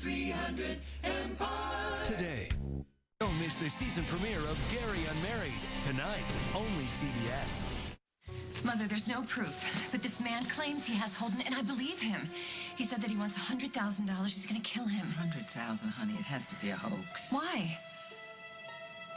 300 Empire. Today. Don't miss the season premiere of Gary Unmarried. Tonight, only CBS. Mother, there's no proof, but this man claims he has Holden, and I believe him. He said that he wants $100,000. He's going to kill him. 100,000, honey. It has to be a hoax. Why?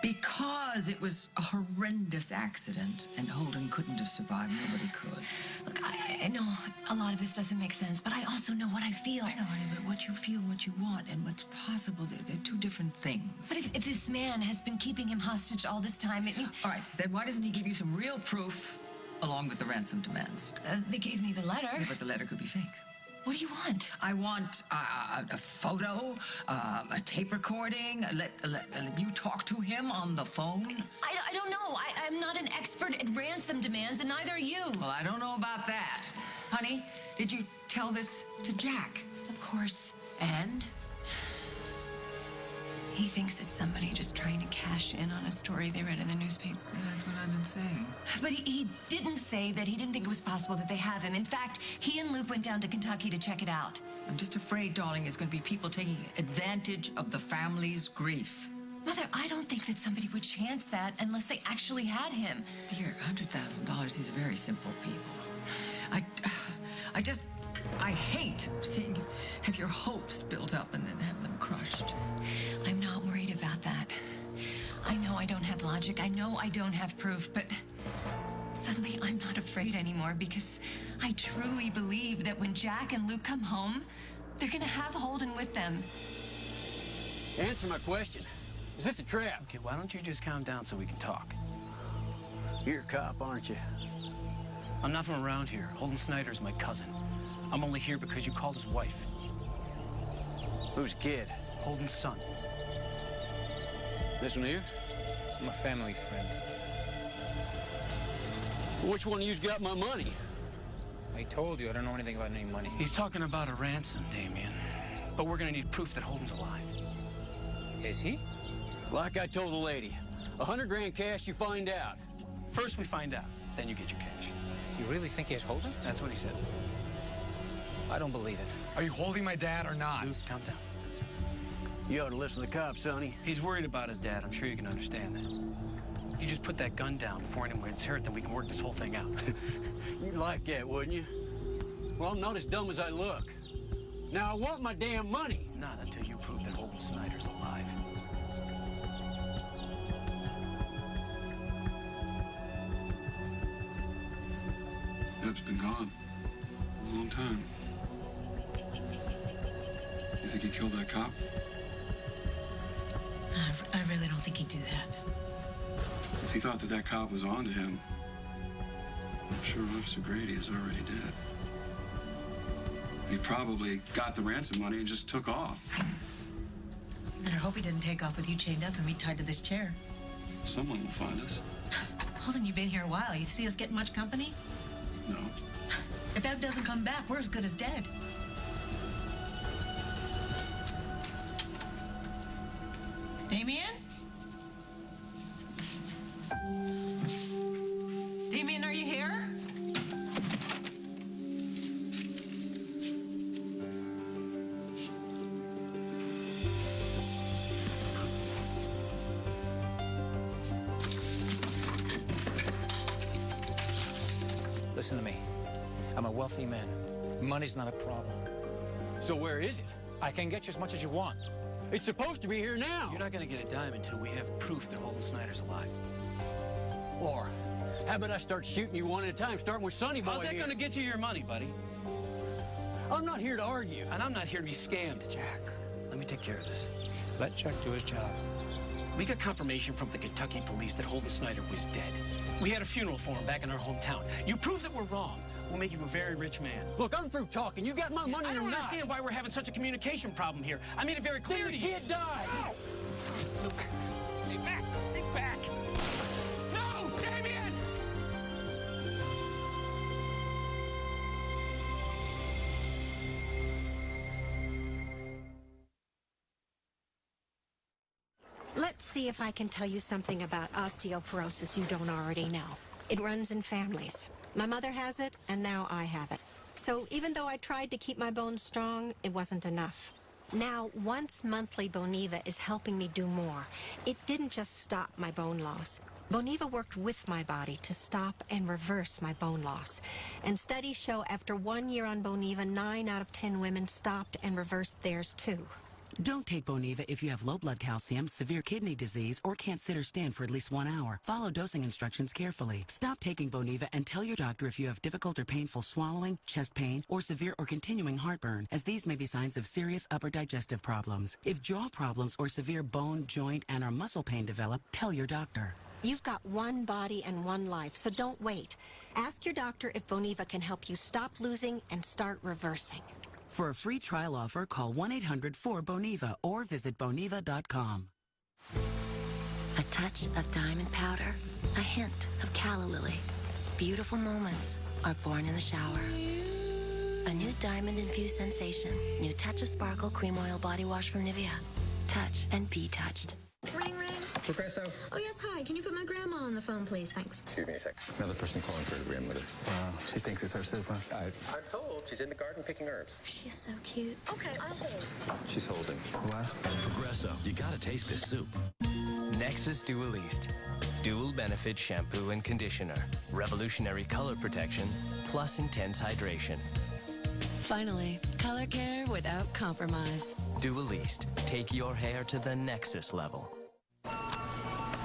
Because it was a horrendous accident, and Holden couldn't have survived. Nobody could. Look, I know a lot of this doesn't make sense, but I also know what I feel. I know, honey, but what you feel, what you want, and what's possible, they're two different things. But if this man has been keeping him hostage all this time, it means... All right, then why doesn't he give you some real proof along with the ransom demands? They gave me the letter. Yeah, but the letter could be fake. What do you want? I want a photo, a tape recording. Let you talk to him on the phone. I don't know. I'm not an expert at ransom demands, and neither are you. Well, I don't know about that. Honey, did you tell this to Jack? Of course. And? He thinks it's somebody just trying to cash in on a story they read in the newspaper. Yeah, that's what I've been saying. But he didn't say that he didn't think it was possible that they have him. In fact, he and Luke went down to Kentucky to check it out. I'm just afraid, darling, there's going to be people taking advantage of the family's grief. Mother, I don't think that somebody would chance that unless they actually had him. Dear, $100,000, these are very simple people. I hate seeing you have your hopes built up and then have them crushed. I'm not worried about that. I know I don't have logic. I know I don't have proof, but suddenly I'm not afraid anymore because I truly believe that when Jack and Luke come home, they're gonna have Holden with them. Answer my question. Is this a trap? Okay, why don't you just calm down so we can talk? You're a cop, aren't you? I'm not from around here. Holden Snyder's my cousin. I'm only here because you called his wife. Who's the kid? Holden's son. This one here? I'm a family friend. Which one of you's got my money? I told you I don't know anything about any money. He's talking about a ransom, Damien. But we're gonna need proof that Holden's alive. Is he? Like I told the lady, 100 grand cash, you find out. First we find out, then you get your cash. You really think he has Holden? That's what he says. I don't believe it. Are you holding my dad or not? Luke, calm down. You ought to listen to the cops, Sonny. He's worried about his dad. I'm sure you can understand that. If you just put that gun down before anyone gets hurt, then we can work this whole thing out. You'd like that, wouldn't you? Well, I'm not as dumb as I look. Now, I want my damn money. Not until you prove that Holden Snyder's alive. Deb's been gone a long time. You think he killed that cop? I really don't think he'd do that. If he thought that that cop was on to him, I'm sure Officer Grady is already dead. He probably got the ransom money and just took off. I hope he didn't take off with you chained up and me tied to this chair. Someone will find us. Holden, you've been here a while. You see us getting much company? No. If Eb doesn't come back, we're as good as dead. Damien? Damien, are you here? Listen to me. I'm a wealthy man. Money's not a problem. So where is it? I can get you as much as you want. It's supposed to be here now. You're not gonna get a dime until we have proof that Holden Snyder's alive. Or how about I start shooting you one at a time, starting with Sonny Boy How's that here? gonna get you your money, buddy? I'm not here to argue. And I'm not here to be scammed. Jack, let me take care of this. Let Jack do his job. We got confirmation from the Kentucky police that Holden Snyder was dead. We had a funeral for him back in our hometown. You prove that we're wrong, we'll make you a very rich man. Look, I'm through talking. You got my money I or don't not? understand why we're having such a communication problem here. I made it very clear Then to the you. kid died. Ow! Look, stay back, sit back. No, Damien! Let's see if I can tell you something about osteoporosis you don't already know. It runs in families. My mother has it, and now I have it. So even though I tried to keep my bones strong, it wasn't enough. Now, once monthly Boniva is helping me do more. It didn't just stop my bone loss. Boniva worked with my body to stop and reverse my bone loss. And studies show after 1 year on Boniva, 9 out of 10 women stopped and reversed theirs too. Don't take Boniva if you have low blood calcium, severe kidney disease, or can't sit or stand for at least 1 hour. Follow dosing instructions carefully. Stop taking Boniva and tell your doctor if you have difficult or painful swallowing, chest pain, or severe or continuing heartburn, as these may be signs of serious upper digestive problems. If jaw problems or severe bone, joint, and or muscle pain develop, tell your doctor. You've got one body and one life, so don't wait. Ask your doctor if Boniva can help you stop losing and start reversing. For a free trial offer, call 1-800-4BONIVA or visit Boniva.com. A touch of diamond powder, a hint of calla lily. Beautiful moments are born in the shower. A new diamond-infused sensation. New touch of sparkle cream oil body wash from Nivea. Touch and be touched. Ring, ring. Progresso. Oh, yes, hi. Can you put my grandma on the phone, please? Thanks. Excuse me a sec. Another person calling for her grandmother. She thinks it's her soup, huh? I'm told she's in the garden picking herbs. She's so cute. Okay, I'll hold. She's holding. What? Progresso, you gotta taste this soup. Nexus Dual East. Dual benefit shampoo and conditioner. Revolutionary color protection, plus intense hydration. Finally, color care without compromise. Dual East. Take your hair to the Nexus level.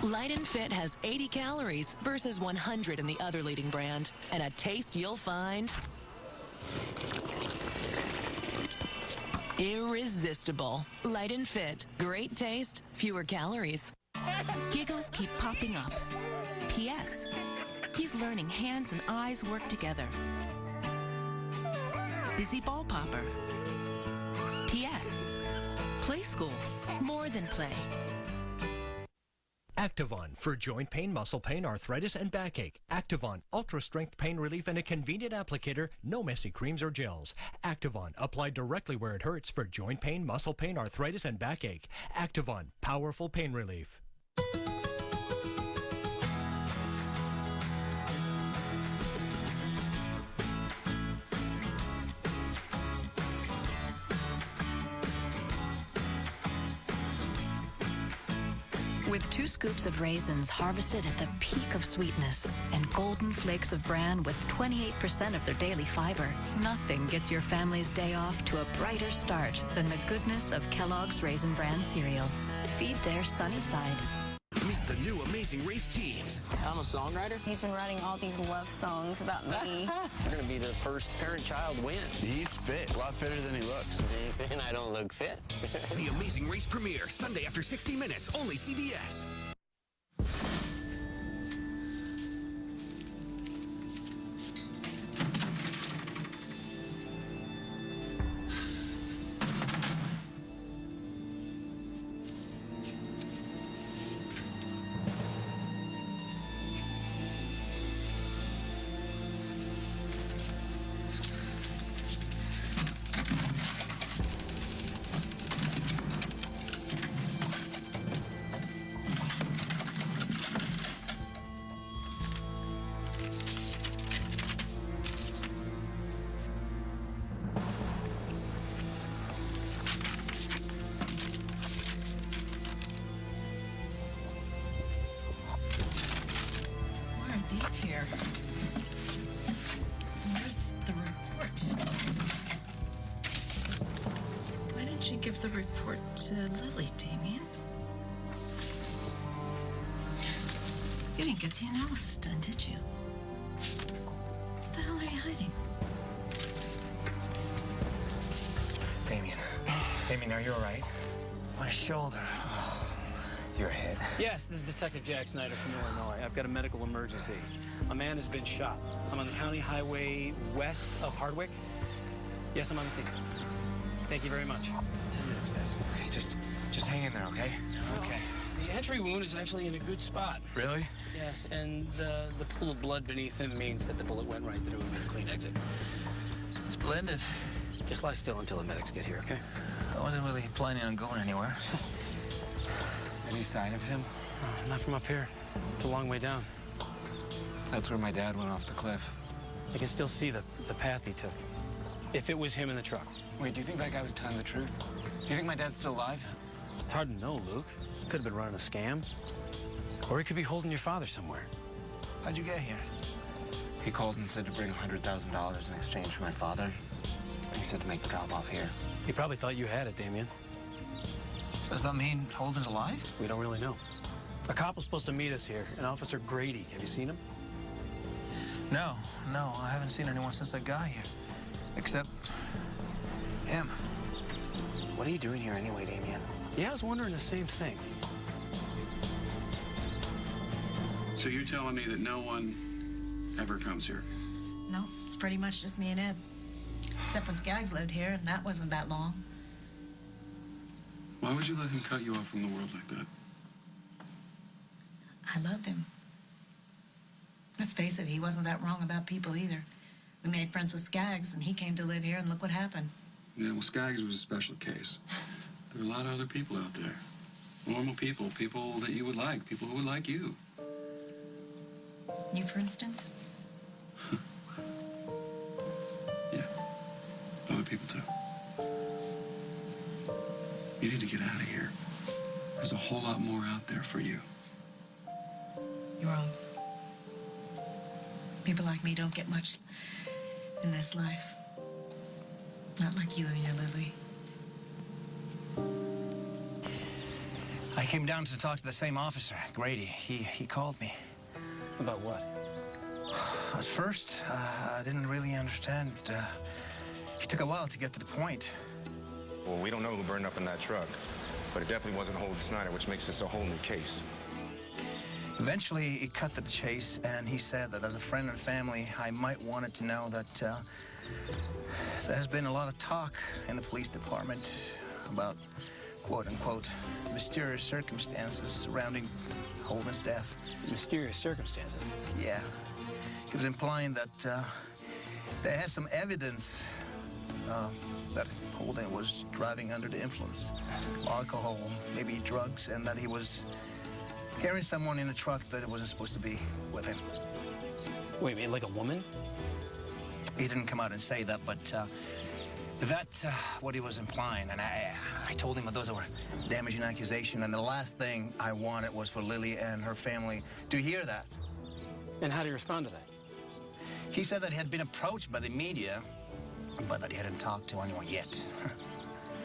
Light and Fit has 80 calories versus 100 in the other leading brand, and a taste you'll find irresistible. Light and Fit. Great taste, fewer calories. Giggles keep popping up. P.S. He's learning hands and eyes work together. Busy ball popper. P.S. Play school. More than play. Activon for joint pain, muscle pain, arthritis, and backache. Activon, ultra-strength pain relief and a convenient applicator, no messy creams or gels. Activon, applied directly where it hurts for joint pain, muscle pain, arthritis, and backache. Activon, powerful pain relief. With 2 scoops of raisins harvested at the peak of sweetness and golden flakes of bran with 28% of their daily fiber, nothing gets your family's day off to a brighter start than the goodness of Kellogg's Raisin Bran cereal. Feed their sunny side. Meet the new Amazing Race teams. I'm a songwriter. He's been writing all these love songs about me. We're going to be the first parent-child win. He's fit, a lot fitter than he looks. And I don't look fit. The Amazing Race premiere, Sunday after 60 Minutes, only CBS. These here. Where's the report? Why didn't you give the report to Lily, Damien? You didn't get the analysis done, did you? What the hell are you hiding? Damien. Damien, are you all right? My shoulder. Your head. Yes, this is Detective Jack Snyder from Illinois. I've got a medical emergency. A man has been shot. I'm on the county highway west of Hardwick. Yes, I'm on the scene. Thank you very much. 10 minutes, guys. Okay, just hang in there, okay? Okay. The entry wound is actually in a good spot. Really? Yes, and the pool of blood beneath him means that the bullet went right through and made a clean exit. Splendid. Just lie still until the medics get here, okay? I wasn't really planning on going anywhere. Any sign of him? Not from up here. It's a long way down. That's where my dad went off the cliff. I can still see the path he took. If it was him in the truck. Wait, do you think that guy was telling the truth? Do you think my dad's still alive? It's hard to know, Luke. Could have been running a scam. Or he could be holding your father somewhere. How'd you get here? He called and said to bring $100,000 in exchange for my father. He said to make the drop off here. He probably thought you had it, Damien. Does that mean Holden's alive? We don't really know. A cop was supposed to meet us here, an Officer Grady. Have you seen him? No, I haven't seen anyone since I got here. Except him. What are you doing here anyway, Damien? Yeah, I was wondering the same thing. So you're telling me that no one ever comes here? No, it's pretty much just me and Ed. Except when Skaggs lived here, and that wasn't that long. Why would you let him cut you off from the world like that? I loved him. Let's face it, he wasn't that wrong about people either. We made friends with Skaggs, and he came to live here, and look what happened. Yeah, well, Skaggs was a special case. There are a lot of other people out there. Normal people, people that you would like, people who would like you. You, for instance? Yeah, other people too. You need to get out of here. There's a whole lot more out there for you. You're wrong. People like me don't get much in this life. Not like you and your Lily. I came down to talk to the same officer, Grady. He called me. About what? At first, I didn't really understand. He took a while to get to the point. Well, we don't know who burned up in that truck, but it definitely wasn't Holden Snyder, which makes this a whole new case. Eventually, he cut to the chase, and he said that as a friend and family, I might want to know that there has been a lot of talk in the police department about, quote-unquote, mysterious circumstances surrounding Holden's death. Mysterious circumstances? Yeah. He was implying that they had some evidence that Holden was driving under the influence. Alcohol, maybe drugs, and that he was carrying someone in a truck that wasn't supposed to be with him. Wait, like a woman? He didn't come out and say that, but that's what he was implying. And I told him that those were damaging accusations, and the last thing I wanted was for Lily and her family to hear that. And how did he respond to that? He said that he had been approached by the media, but that he hadn't talked to anyone yet.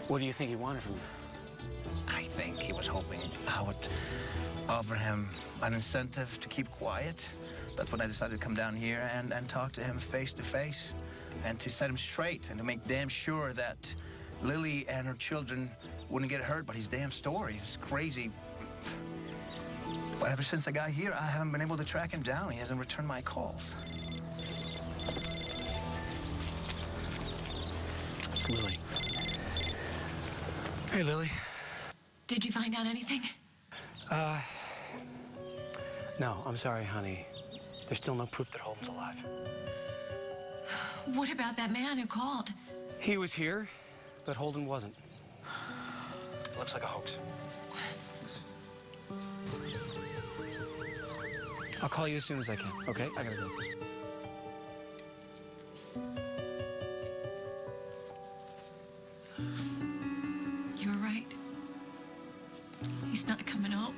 What do you think he wanted from you? I think he was hoping I would offer him an incentive to keep quiet. That's when I decided to come down here and talk to him face to face, and to set him straight and to make damn sure that Lily and her children wouldn't get hurt by his damn story. It's crazy. But ever since I got here, I haven't been able to track him down. He hasn't returned my calls. It's Lily. Hey, Lily. Did you find out anything? No, I'm sorry, honey. There's still no proof that Holden's alive. What about that man who called? He was here, but Holden wasn't. Looks like a hoax. I'll call you as soon as I can, okay? I gotta go. You were right. He's not coming home.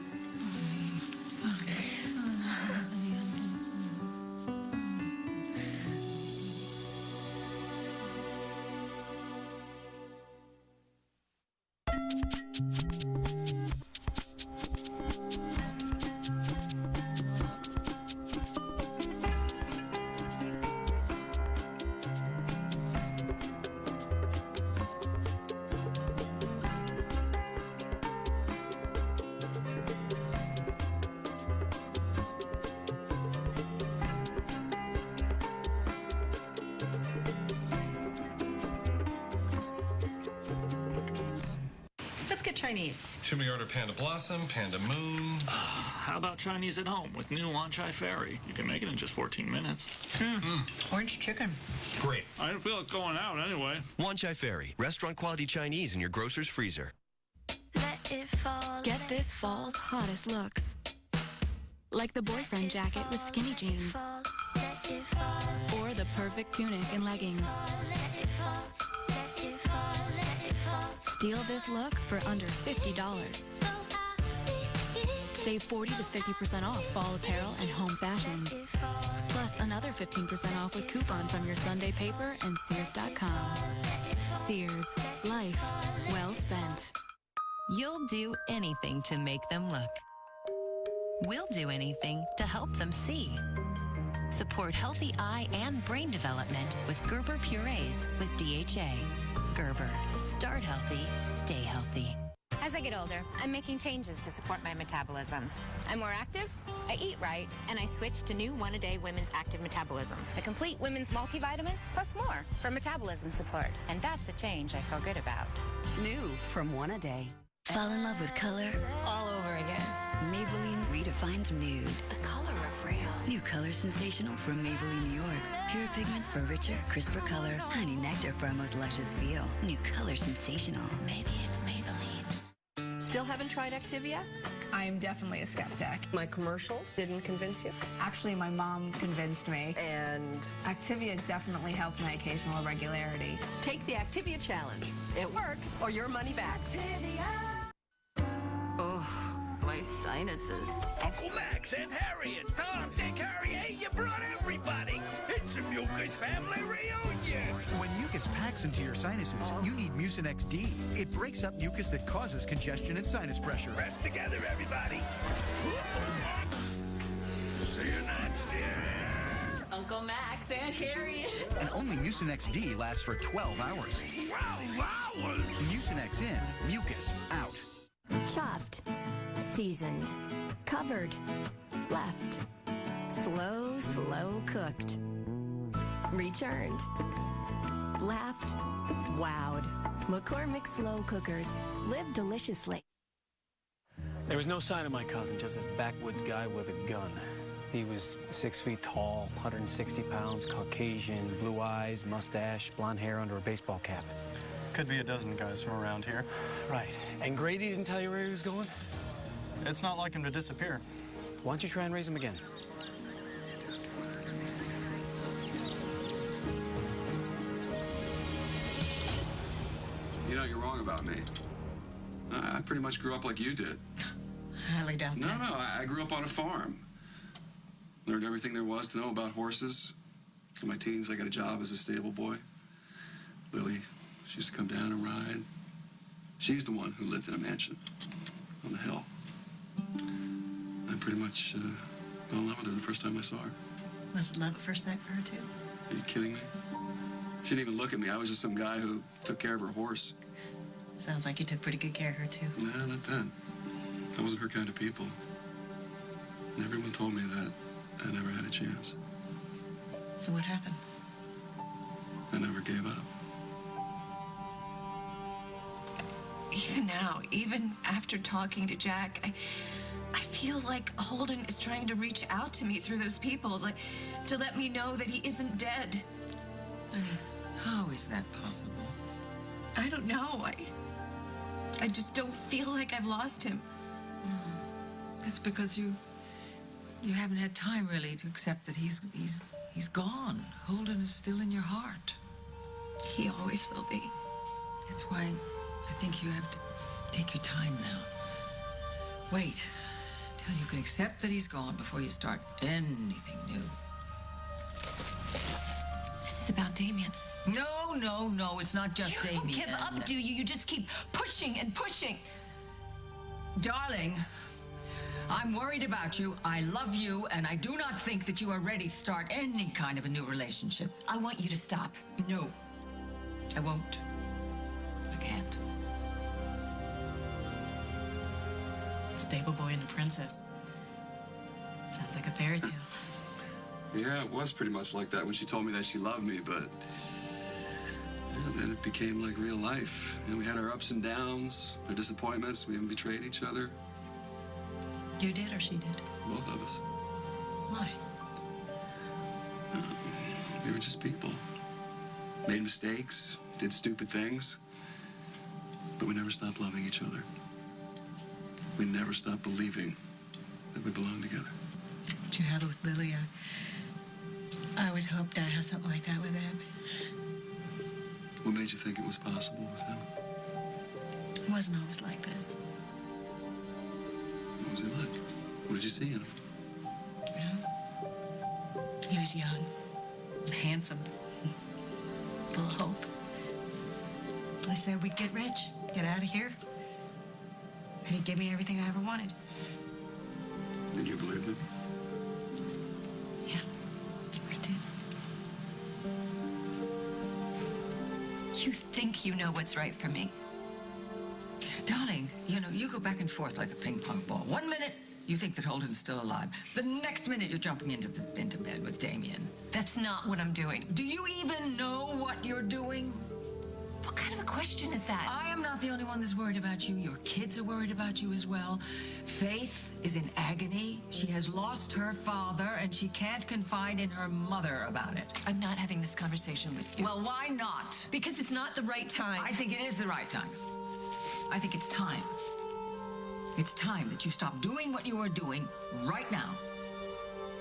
Let's get Chinese. Should we order Panda Blossom, Panda Moon? How about Chinese at home with new Wanchai Ferry? You can make it in just 14 minutes. Orange chicken. Great. I didn't feel like going out anyway. Wanchai Ferry, restaurant quality Chinese in your grocer's freezer. Get this fall's hottest looks. Like the boyfriend jacket with skinny jeans. Or the perfect tunic and leggings. Steal this look for under $50. Save 40 to 50% off fall apparel and home fashions. Plus another 15% off with coupon from your Sunday paper and Sears.com. Sears. Life well spent. You'll do anything to make them look. We'll do anything to help them see. Support healthy eye and brain development with Gerber purees with DHA. Gerber. Start healthy, stay healthy. As I get older, I'm making changes to support my metabolism. I'm more active, I eat right, and I switched to new One-A-Day Women's Active Metabolism, the complete women's multivitamin, plus more for metabolism support. And that's a change I feel good about. New from One-A-Day. Fall in love with color all over again. Maybelline redefines nude. The color of real. New Color Sensational from Maybelline, New York. Pure pigments for richer, crisper color. Honey nectar for a most luscious feel. New Color Sensational. Maybe it's Maybelline. Still haven't tried Activia? I'm definitely a skeptic. My commercials didn't convince you? Actually, my mom convinced me. And Activia definitely helped my occasional irregularity. take the Activia challenge. It works or your money back. Oh, my sinuses. Uncle Max and Harriet, Tom, Dick, Harry, hey, you brought everybody. It's a Mucus family reunion. When mucus packs into your sinuses, you need Mucinex D. It breaks up mucus that causes congestion and sinus pressure. Rest together, everybody. See you next year. Uncle Max and Harriet. And only Mucinex D lasts for 12 hours. 12 hours. Mucinex in, mucus out. Chopped. Seasoned. Covered. Left. Slow cooked. Returned. Laughed. Wowed. McCormick slow cookers. Live deliciously. There was no sign of my cousin, just this backwoods guy with a gun. He was 6 feet tall, 160 pounds, Caucasian, blue eyes, mustache, blonde hair under a baseball cap. Could be a dozen guys from around here. Right. And Grady didn't tell you where he was going? It's not like him to disappear. Why don't you try and raise him again? You know, you're wrong about me. I pretty much grew up like you did. Highly doubt that. No, I grew up on a farm. Learned everything there was to know about horses. In my teens, I got a job as a stable boy. Lily, she used to come down and ride. She's the one who lived in a mansion on the hill. I pretty much fell in love with her the first time I saw her. Was it love at first sight for her, too? Are you kidding me? She didn't even look at me. I was just some guy who took care of her horse. Sounds like you took pretty good care of her, too. No, not then. I wasn't her kind of people. And everyone told me that I never had a chance. So what happened? I never gave up. Even now, even after talking to Jack, I feel like Holden is trying to reach out to me through those people, like, to let me know that he isn't dead. Honey, how is that possible? I don't know. I just don't feel like I've lost him. That's because you haven't had time really to accept that he's gone. Holden is still in your heart. He always will be. That's why I think you have to take your time now. Wait till you can accept that he's gone before you start anything new. This is about Damien. No, it's not just Damien. You don't give up, do you? You just keep pushing and pushing. Darling, I'm worried about you. I love you, and I do not think that you are ready to start any kind of a new relationship. I want you to stop. No, I won't. I can't. Stable boy and the princess. Sounds like a fairy tale. Yeah, it was pretty much like that when she told me that she loved me, but then it became like real life. And we had our ups and downs, our disappointments. We even betrayed each other. You did or she did? Both of us. Why? We were just people. Made mistakes, did stupid things, but we never stopped loving each other. We never stopped believing that we belonged together. What you had with Lily, I always hoped I'd have something like that with Eb. What made you think it was possible with him? It wasn't always like this. What was he like? What did you see in him? He was young, handsome, full of hope. I said we'd get rich, get out of here, and he'd give me everything I ever wanted. Did you believe him? Yeah, I did. You think you know what's right for me. Darling, you know, you go back and forth like a ping pong ball. 1 minute, you think that Holden's still alive. The next minute, you're jumping into bed with Damien. That's not what I'm doing. Do you even know what you're doing? What kind of a question is that? I am not the only one that's worried about you. Your kids are worried about you as well. Faith is in agony. She has lost her father, and she can't confide in her mother about it. I'm not having this conversation with you. Well, why not? Because it's not the right time. I think it is the right time. I think it's time. It's time that you stop doing what you are doing right now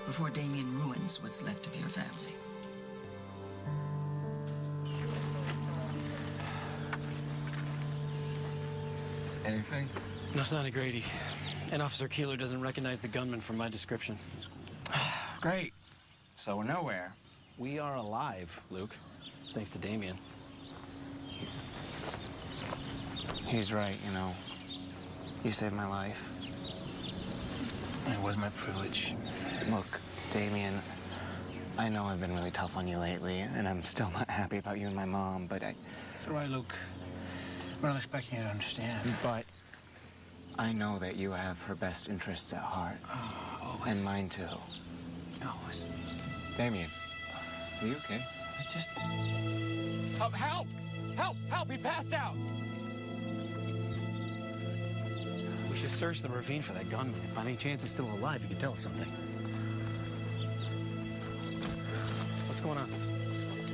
before Damien ruins what's left of your family. Anything? No sign of Grady. And Officer Keeler doesn't recognize the gunman from my description. Great. So we're nowhere. We are alive, Luke. Thanks to Damien. He's right, you know. You saved my life. It was my privilege. Look, Damien, I know I've been really tough on you lately, and I'm still not happy about you and my mom, but It's all right, Luke. We're not expecting you to understand. But I know that you have her best interests at heart. Always. And mine too. Always. Damien, are you okay? It's just... Help! Help! He passed out! We should search the ravine for that gunman. If by any chance he's still alive, he could tell us something. What's going on?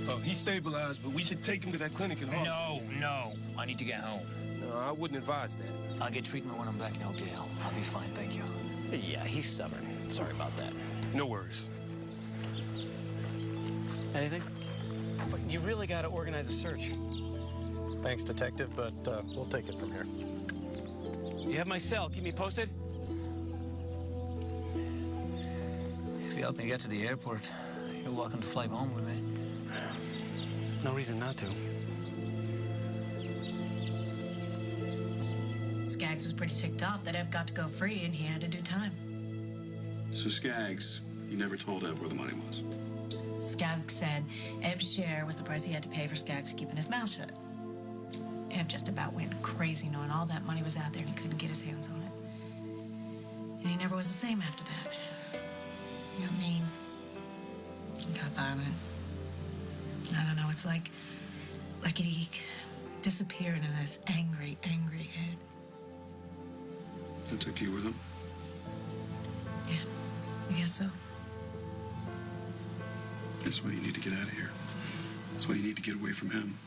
Oh, he's stabilized, but we should take him to that clinic in Harlem. No. I need to get home. No, I wouldn't advise that. I'll get treatment when I'm back in Oakdale. I'll be fine, thank you. Yeah, he's stubborn. Sorry about that. No worries. Anything? But you really got to organize a search. Thanks, Detective, but we'll take it from here. You have my cell. Keep me posted. If you help me get to the airport, you're welcome to fly home with me. No reason not to. Skaggs was pretty ticked off that Eb got to go free and he had to do time. So Skaggs, you never told Eb where the money was. Skaggs said Eb's share was the price he had to pay for Skaggs keeping his mouth shut. Eb just about went crazy knowing all that money was out there and he couldn't get his hands on it. And he never was the same after that. You know what I mean? He got violent. I don't know, it's like he disappeared into this angry head. I took you with him? Yeah, I guess so. That's why you need to get out of here. That's why you need to get away from him.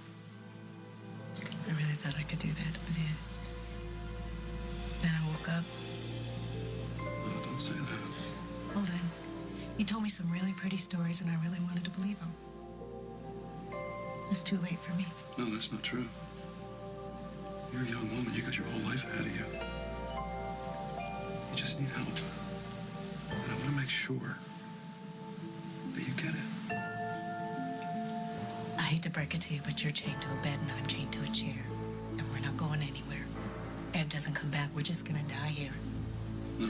I really thought I could do that, but yeah. Then I woke up. No, don't say that. Hold on. You told me some really pretty stories and I really wanted to believe them. It's too late for me. No, that's not true. You're a young woman. You got your whole life ahead of you. You just need help. And I want to make sure that you get it. I hate to break it to you, but you're chained to a bed and I'm chained to a chair. And we're not going anywhere. Eb doesn't come back. We're just gonna die here. No.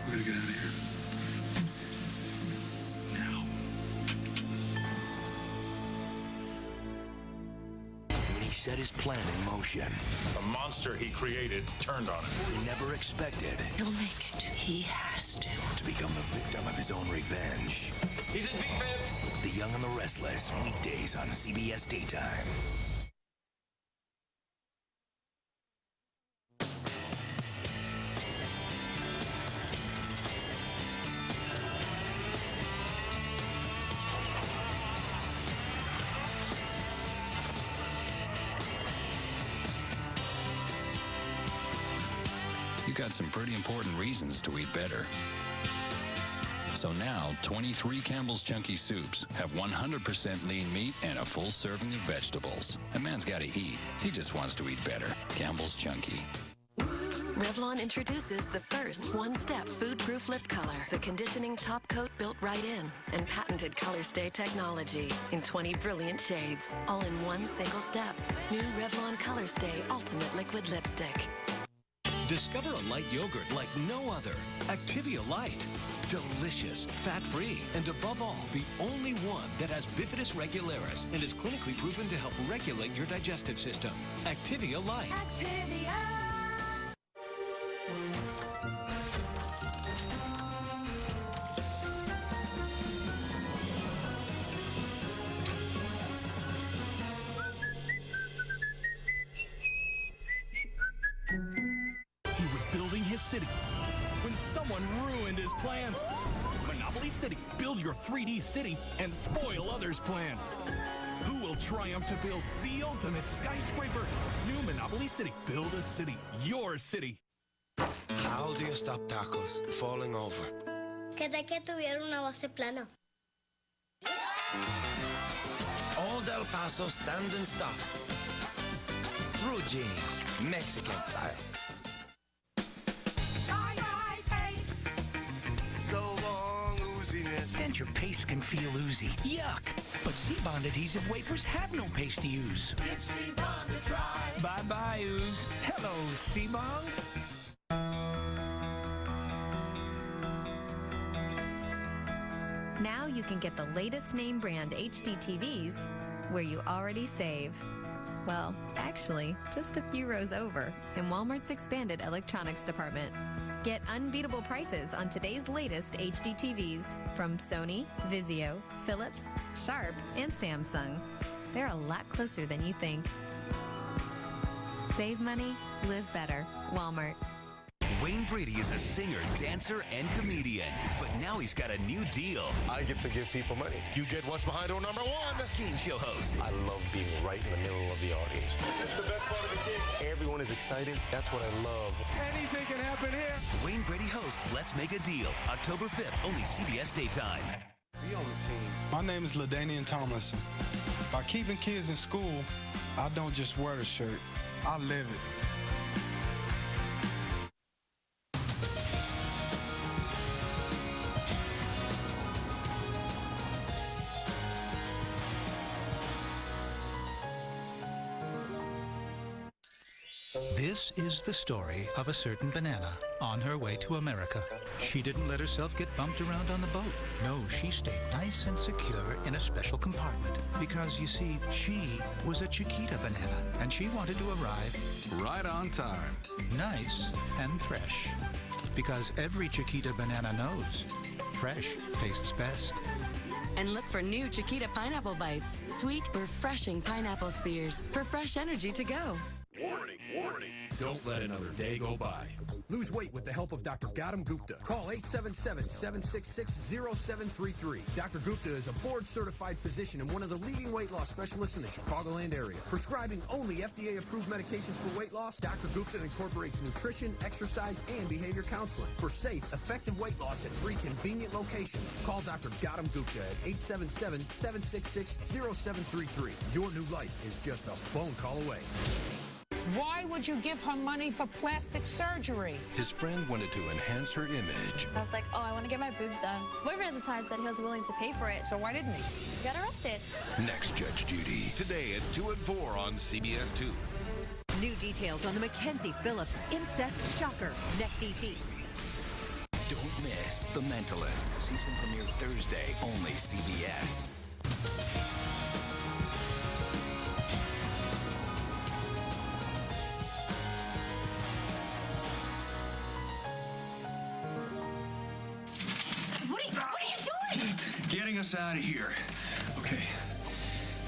We're gonna get out of here. Set his plan in motion. The monster he created turned on him. He never expected. He'll make it. He has to become the victim of his own revenge. He's in V-Vent. The Young and the Restless, weekdays on CBS Daytime. You got some pretty important reasons to eat better. So now, 23 Campbell's Chunky Soups have 100% lean meat and a full serving of vegetables. A man's got to eat. He just wants to eat better. Campbell's Chunky. Revlon introduces the first one-step food-proof lip color. The conditioning top coat built right in and patented color stay technology in 20 brilliant shades. All in one single step. New Revlon Color Stay Ultimate Liquid Lipstick. Discover a light yogurt like no other. Activia Light. Delicious, fat-free, and above all, the only one that has bifidus regularis and is clinically proven to help regulate your digestive system. Activia Light. Activia. He was building his city when someone ruined his plans. Monopoly City. Build your 3D city and spoil others' plans. Who will triumph to build the ultimate skyscraper? New Monopoly City. Build a city. Your city. How do you stop tacos falling over? ¿Qué tal que tuviera una base plana? Old El Paso stand and stop. True genius, Mexican style. So long, ooziness. And your paste can feel oozy. Yuck. But C-Bond adhesive wafers have no paste to use. Give C-Bond a try. Bye-bye, ooze. Hello, C-Bond. Now you can get the latest name brand HD TVs where you already save. Well, actually, just a few rows over in Walmart's expanded electronics department. Get unbeatable prices on today's latest HD TVs from Sony, Vizio, Philips, Sharp, and Samsung. They're a lot closer than you think. Save money, live better. Walmart. Wayne Brady is a singer, dancer, and comedian. But now he's got a new deal. I get to give people money. You get what's behind door number one. Game show host. I love being right in the middle of the audience. It's the best part of the gig. Everyone is excited. That's what I love. Anything can happen here. Wayne Brady hosts Let's Make a Deal. October 5th, only CBS Daytime. Be on the team. My name is LaDainian Tomlinson. By keeping kids in school, I don't just wear the shirt, I live it. This is the story of a certain banana on her way to America. She didn't let herself get bumped around on the boat. No, she stayed nice and secure in a special compartment because, you see, she was a Chiquita banana and she wanted to arrive right on time. Nice and fresh. Because every Chiquita banana knows fresh tastes best. And look for new Chiquita Pineapple Bites. Sweet, refreshing pineapple spears for fresh energy to go. Warning, warning. Don't let another day go by. Lose weight with the help of Dr. Gautam Gupta. Call 877-766-0733. Dr. Gupta is a board-certified physician and one of the leading weight loss specialists in the Chicagoland area. Prescribing only FDA-approved medications for weight loss, Dr. Gupta incorporates nutrition, exercise, and behavior counseling. For safe, effective weight loss at 3 convenient locations, call Dr. Gautam Gupta at 877-766-0733. Your new life is just a phone call away. Why would you give her money for plastic surgery? His friend wanted to enhance her image. I was like, oh, I want to get my boobs done. Boyfriend at the time said he was willing to pay for it. So why didn't he? He got arrested. Next Judge Judy. Today at 2 and 4 on CBS 2. New details on the Mackenzie Phillips incest shocker. Next ET. Don't miss The Mentalist. Season premiere Thursday, only CBS. What are you doing? Getting us out of here. Okay.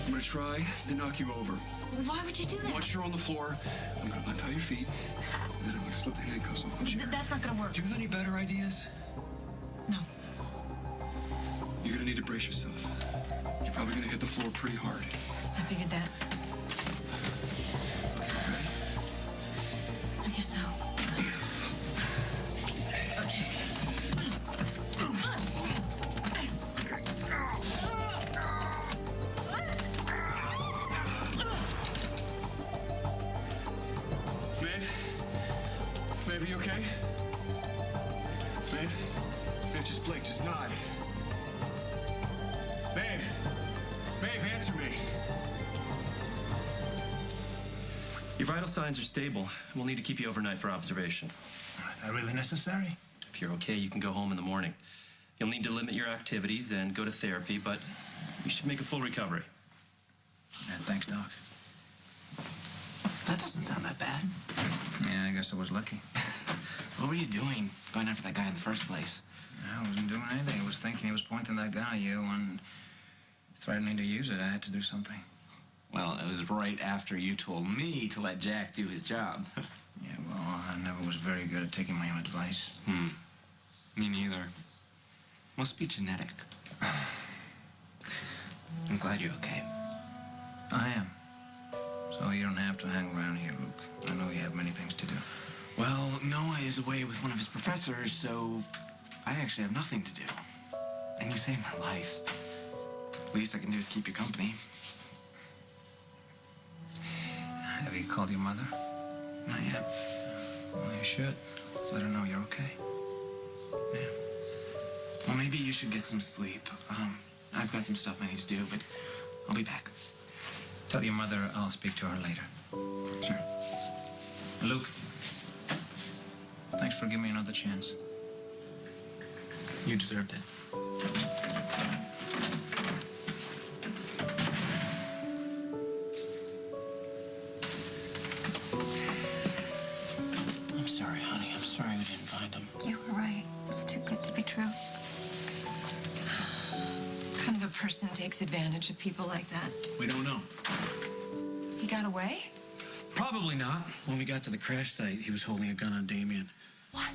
I'm gonna try to knock you over. Why would you do that? Once you're on the floor, I'm gonna untie your feet, and then I'm gonna slip the handcuffs off the chair. That's not gonna work. Do you have any better ideas? No. You're gonna need to brace yourself. You're probably gonna hit the floor pretty hard. I figured that. Okay, ready? I guess so. Okay. not. Babe. Babe, answer me. Your vital signs are stable. We'll need to keep you overnight for observation. Is that really necessary? If you're okay, you can go home in the morning. You'll need to limit your activities and go to therapy, but you should make a full recovery. Yeah, thanks, Doc. That doesn't sound that bad. Yeah, I guess I was lucky. What were you doing going after that guy in the first place? I wasn't doing anything. I was thinking he was pointing that gun at you and threatening to use it. I had to do something. Well, it was right after you told me to let Jack do his job. Yeah, well, I never was very good at taking my own advice. Me neither. Must be genetic. I'm glad you're okay. I am. So you don't have to hang around here, Luke. I know you have many things to do. Well, Noah is away with one of his professors, so I actually have nothing to do. And you saved my life. Least I can do is keep you company. Have you called your mother? Not yet. Well, you should. Let her know you're okay. Yeah. Well, maybe you should get some sleep. I've got some stuff I need to do, but I'll be back. Tell your mother I'll speak to her later. Sure. Luke, thanks for giving me another chance. You deserved it. I'm sorry, honey. I'm sorry we didn't find him. You were right. It's too good to be true. What kind of a person takes advantage of people like that? We don't know. He got away? Probably not. When we got to the crash site, he was holding a gun on Damien. What?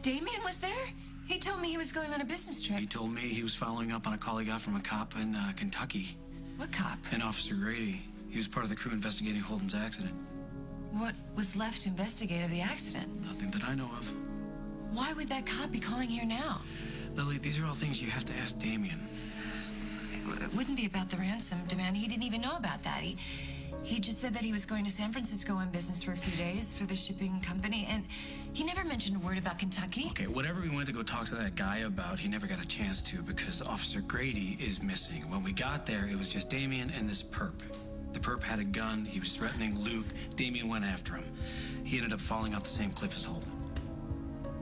Damien was there? He told me he was going on a business trip. He told me he was following up on a call he got from a cop in Kentucky. What cop? An Officer Grady. He was part of the crew investigating Holden's accident. What was left to investigate of the accident? Nothing that I know of. Why would that cop be calling here now? Lily, these are all things you have to ask Damien. It wouldn't be about the ransom demand. He didn't even know about that. He just said that he was going to San Francisco on business for a few days for the shipping company, and he never mentioned a word about Kentucky. Okay, whatever we went to go talk to that guy about, he never got a chance to because Officer Grady is missing. When we got there, it was just Damien and this perp. The perp had a gun. He was threatening Luke. Damien went after him. He ended up falling off the same cliff as Holden.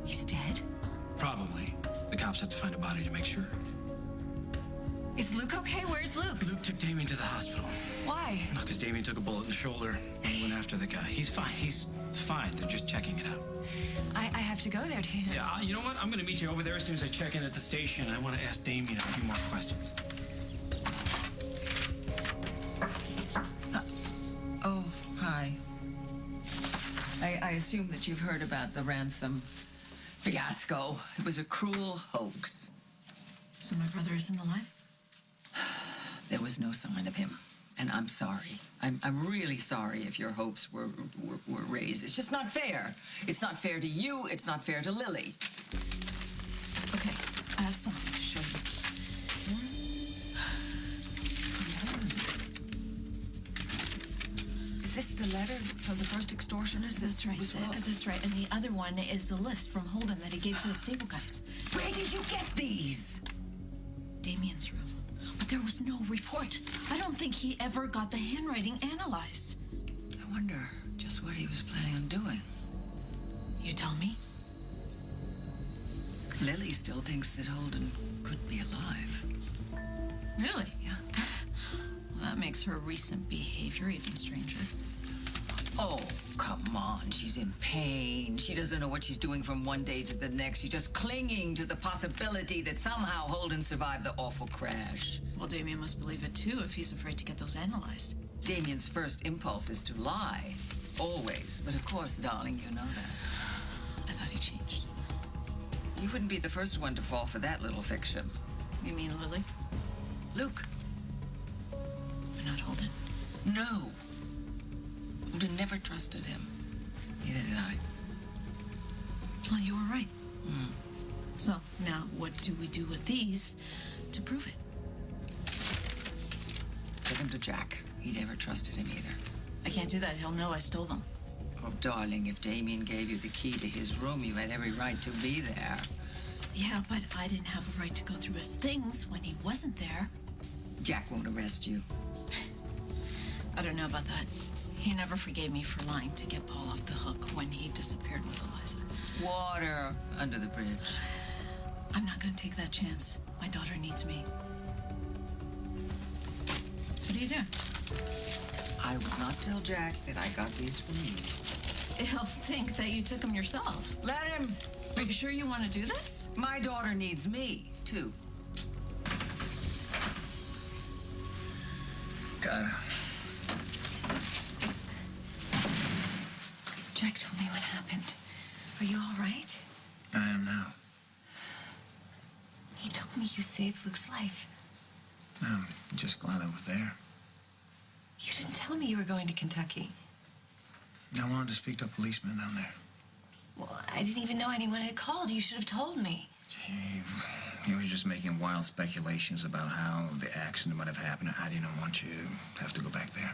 He's dead? Probably. The cops have to find a body to make sure. Is Luke okay? Where's Luke? Luke took Damien to the hospital. Why? Because Damien took a bullet in the shoulder and went after the guy. He's fine. He's fine. They're just checking it out. I have to go there to him. Yeah, you know what? I'm going to meet you over there as soon as I check in at the station. I want to ask Damien a few more questions. Oh, hi. I assume that you've heard about the ransom fiasco. It was a cruel hoax. So my brother isn't alive? There was no sign of him, and I'm sorry. I'm really sorry if your hopes were raised. It's just not fair. It's not fair to you. It's not fair to Lily. Okay, I have something to show you. Is this the letter from the first extortionist? That's right. That's right. And the other one is the list from Holden that he gave to the stable guys. Where did you get these? Damien's room. But there was no report. I don't think he ever got the handwriting analyzed. I wonder just what he was planning on doing. You tell me? Lily still thinks that Holden could be alive. Really? Yeah. Well, that makes her recent behavior even stranger. Oh, come on. She's in pain. She doesn't know what she's doing from one day to the next. She's just clinging to the possibility that somehow Holden survived the awful crash. Well, Damien must believe it, too, if he's afraid to get those analyzed. Damien's first impulse is to lie. Always. But of course, darling, you know that. I thought he changed. You wouldn't be the first one to fall for that little fiction. You mean Lily? Luke. But not Holden? No. Holden never trusted him. Neither did I. Well, you were right. So, now what do we do with these to prove it? Give them to Jack. He never trusted him either. I can't do that. He'll know I stole them. Oh, darling, if Damien gave you the key to his room, you had every right to be there. Yeah, but I didn't have a right to go through his things when he wasn't there. Jack won't arrest you. I don't know about that. He never forgave me for lying to get Paul off the hook when he disappeared with Eliza. Water under the bridge. I'm not going to take that chance. My daughter needs me. What do you do? I would not tell Jack that I got these from you. He'll think that you took them yourself. Let him. Are you sure you want to do this? My daughter needs me, too. Gotta. Jack told me what happened. Are you all right? I am now. He told me you saved Luke's life. I'm just glad I was there. You didn't tell me you were going to Kentucky. I wanted to speak to a policeman down there. Well, I didn't even know anyone had called. You should have told me. He was just making wild speculations about how the accident might have happened. I didn't want you to have to go back there.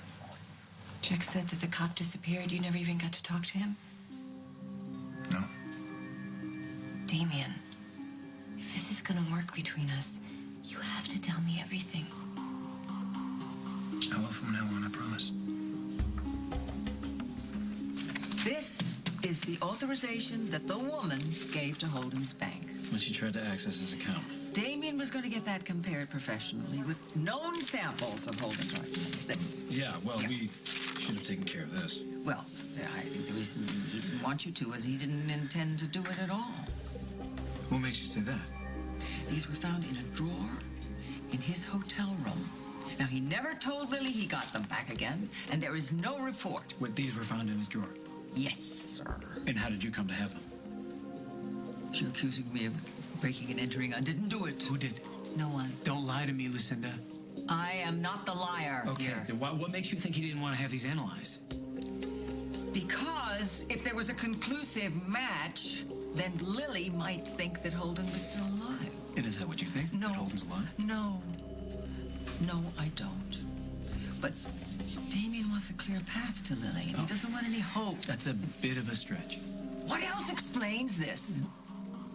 Jack said that the cop disappeared. You never even got to talk to him? No. Damien, if this is gonna work between us, you have to tell me everything. I will from now on, I promise. This is the authorization that the woman gave to Holden's bank. When she tried to access his account. Damien was going to get that compared professionally with known samples of Holden's documents. This. Yeah, well, we should have taken care of this. Well, I think the reason he didn't want you to is he didn't intend to do it at all. What makes you say that? These were found in a drawer in his hotel room. Now, he never told Lily he got them back again, and there is no report. Wait, these were found in his drawer? Yes, sir. And how did you come to have them? You're accusing me of breaking and entering. I didn't do it. Who did? No one. Don't lie to me, Lucinda. I am not the liar. Okay, here. then what makes you think he didn't want to have these analyzed? Because if there was a conclusive match, then Lily might think that Holden was still alive. And is that what you think? No. That Holden's alive? No. No, I don't. But Damien wants a clear path to Lily, and he doesn't want any hope. That's a bit of a stretch. What else explains this?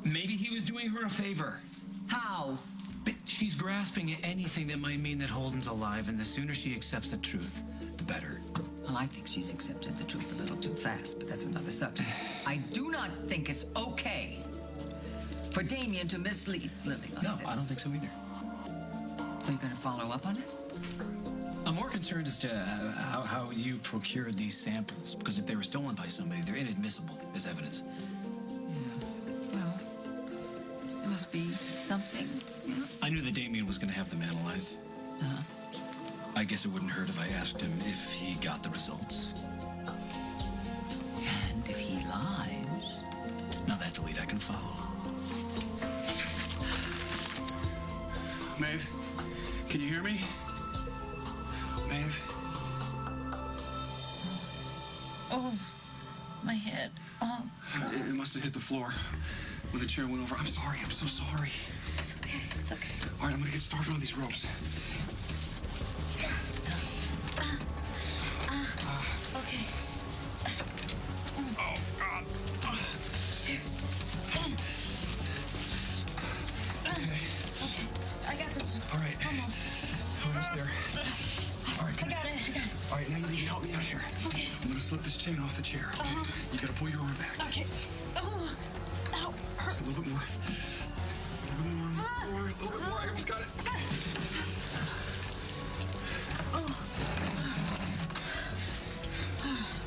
Maybe he was doing her a favor. How? But she's grasping at anything that might mean that Holden's alive, and the sooner she accepts the truth, the better. Well, I think she's accepted the truth a little too fast, but that's another subject. I do not think it's okay for Damien to mislead Lily like No, this. I don't think so either. So you're going to follow up on it? I'm more concerned as to how you procured these samples, because if they were stolen by somebody, they're inadmissible as evidence. Well, there must be something, you know? I knew that Damien was going to have them analyzed. Uh-huh. I guess it wouldn't hurt if I asked him if he got the results. And if he lies... Now that's a lead I can follow. Maeve, can you hear me? Maeve? Oh, my head. Oh, God. It must have hit the floor when the chair went over. I'm sorry. I'm so sorry. It's okay. It's okay. All right, I'm gonna get started on these ropes. Okay. Oh, God. Okay. I got this one. All right. Almost there. All right, I got it. All right, now you need to help me out here. Okay. I'm gonna slip this chain off the chair. Okay? You gotta pull your arm back. Okay. Oh, ow, hurts. Just a little bit more. A little bit more. A little bit more. I almost got it.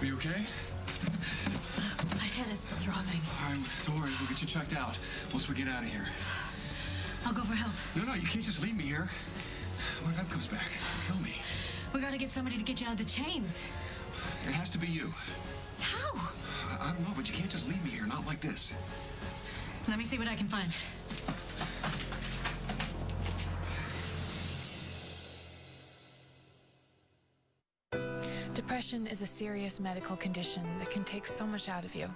Are you okay? My head is still throbbing. All right, don't worry. We'll get you checked out once we get out of here. I'll go for help. No, you can't just leave me here. What if Em comes back? Kill me. We gotta get somebody to get you out of the chains. It has to be you. How? I don't know, but you can't just leave me here, not like this. Let me see what I can find. Depression is a serious medical condition that can take so much out of you.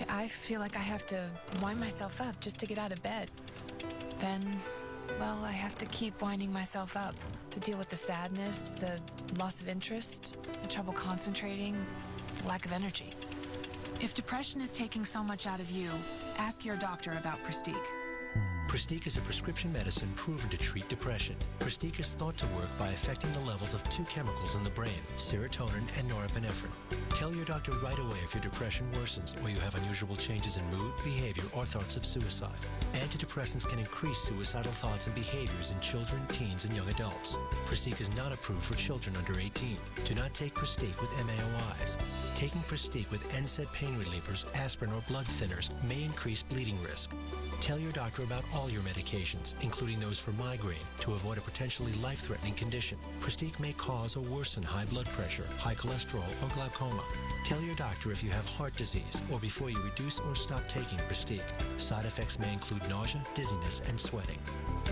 I feel like I have to wind myself up just to get out of bed. Then, well, I have to keep winding myself up to deal with the sadness, the loss of interest, the trouble concentrating, lack of energy. If depression is taking so much out of you, ask your doctor about Prestige. Prestique is a prescription medicine proven to treat depression. Prestique is thought to work by affecting the levels of two chemicals in the brain, serotonin and norepinephrine. Tell your doctor right away if your depression worsens or you have unusual changes in mood, behavior, or thoughts of suicide. Antidepressants can increase suicidal thoughts and behaviors in children, teens, and young adults. Prestique is not approved for children under 18. Do not take Prestique with MAOIs. Taking Prestique with NSAID pain relievers, aspirin, or blood thinners may increase bleeding risk. Tell your doctor about all your medications, including those for migraine, to avoid a potentially life-threatening condition. Prestique may cause or worsen high blood pressure, high cholesterol, or glaucoma. Tell your doctor if you have heart disease or before you reduce or stop taking Prestique. Side effects may include nausea, dizziness, and sweating.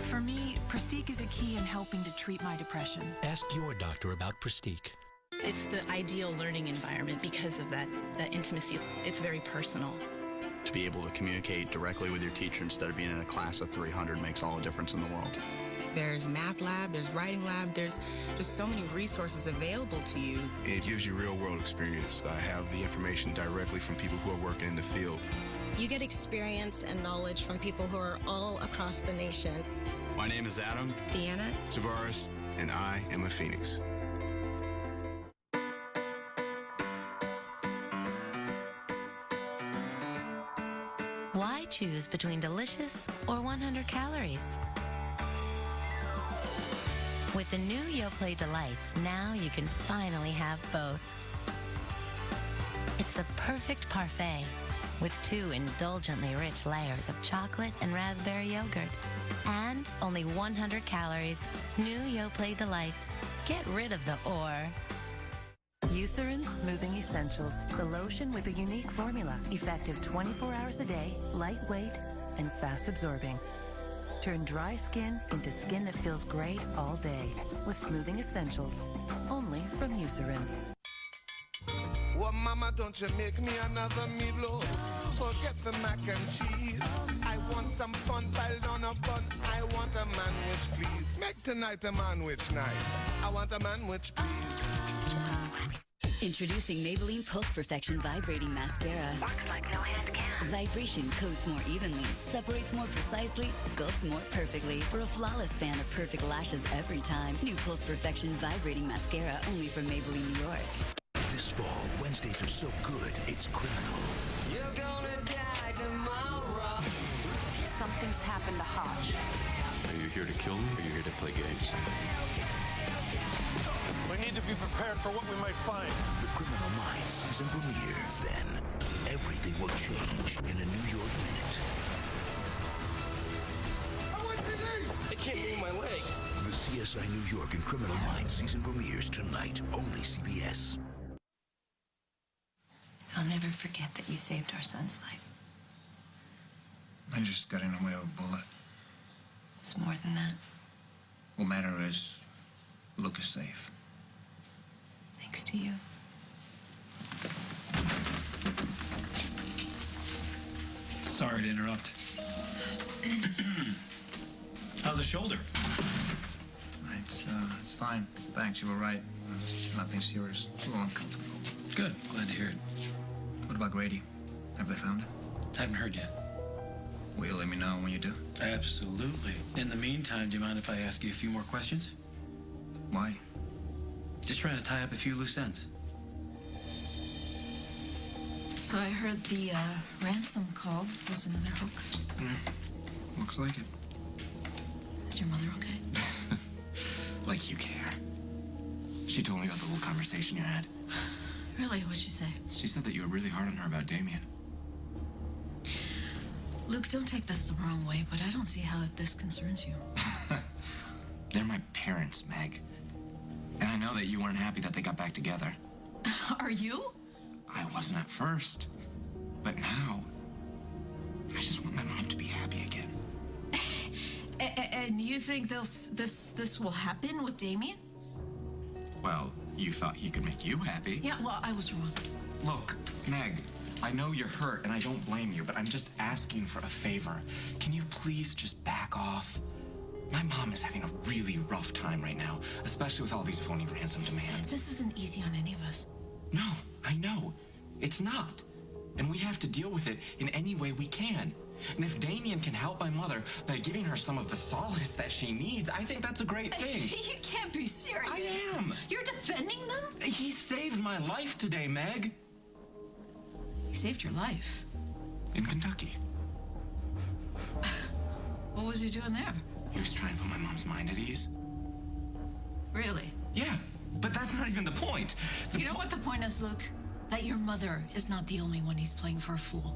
For me, Prestique is a key in helping to treat my depression. Ask your doctor about Prestique. It's the ideal learning environment because of that intimacy. It's very personal. To be able to communicate directly with your teacher instead of being in a class of 300 makes all the difference in the world. There's math lab, there's writing lab, there's just so many resources available to you. It gives you real world experience. I have the information directly from people who are working in the field. You get experience and knowledge from people who are all across the nation. My name is Adam. Deanna. Tavares, and I am a Phoenix. Why choose between delicious or 100 calories? With the new Yoplait Delights, now you can finally have both. It's the perfect parfait with 2 indulgently rich layers of chocolate and raspberry yogurt. And only 100 calories. New Yoplait Delights. Get rid of the or. Eucerin Smoothing Essentials, the lotion with a unique formula, effective 24 hours a day, lightweight, and fast absorbing. Turn dry skin into skin that feels great all day with Smoothing Essentials, only from Eucerin. Well, mama, don't you make me another meatloaf. Forget the mac and cheese. I want some fun piled on a bun. I want a manwich, please. Make tonight a manwich night. I want a manwich, please. Introducing Maybelline Pulse Perfection Vibrating Mascara. Works like no hand can. Vibration coats more evenly, separates more precisely, sculpts more perfectly for a flawless band of perfect lashes every time. New Pulse Perfection Vibrating Mascara, only from Maybelline, New York. This fall, Wednesdays are so good, it's criminal. You're gonna die tomorrow. Something's happened to Hodge. Are you here to kill me, or are you here to play games? We need to be prepared for what we might find. The Criminal Minds season premiere. Then, everything will change in a New York minute. I can't move my legs. The CSI New York and Criminal Minds season premieres tonight. Only CBS. I'll never forget that you saved our son's life. I just got in the way of a bullet. It's more than that. What matter is, Luke is safe. Thanks to you. Sorry to interrupt. How's the shoulder? It's fine. Thanks, you were right. Nothing serious. A little uncomfortable. Good. Glad to hear it. What about Grady? Have they found him? Haven't heard yet. Will you let me know when you do? Absolutely. In the meantime, do you mind if I ask you a few more questions? Why? Just trying to tie up a few loose ends. So I heard the ransom call was another hoax. Looks like it. Is your mother okay? Like you care. She told me about the little conversation you had. Really? What'd she say? She said that you were really hard on her about Damien. Luke, don't take this the wrong way, but I don't see how this concerns you. They're my parents, Meg. And I know that you weren't happy that they got back together. Are you? I wasn't at first. But now, I just want my mom to be happy again. And you think this will happen with Damien? Well, you thought he could make you happy. Yeah, well, I was wrong. Look, Meg, I know you're hurt and I don't blame you, but I'm just asking for a favor. Can you please just back off? My mom is having a really rough time right now, especially with all these phony ransom demands. This isn't easy on any of us. No, I know. It's not. And we have to deal with it in any way we can. And if Damien can help my mother by giving her some of the solace that she needs, I think that's a great thing. You can't be serious. I am. You're defending them? He saved my life today, Meg. He saved your life? In Kentucky. What was he doing there? He was trying to put my mom's mind at ease. Really? Yeah, but that's not even the point. You know what the point is, Luke? That your mother is not the only one he's playing for a fool.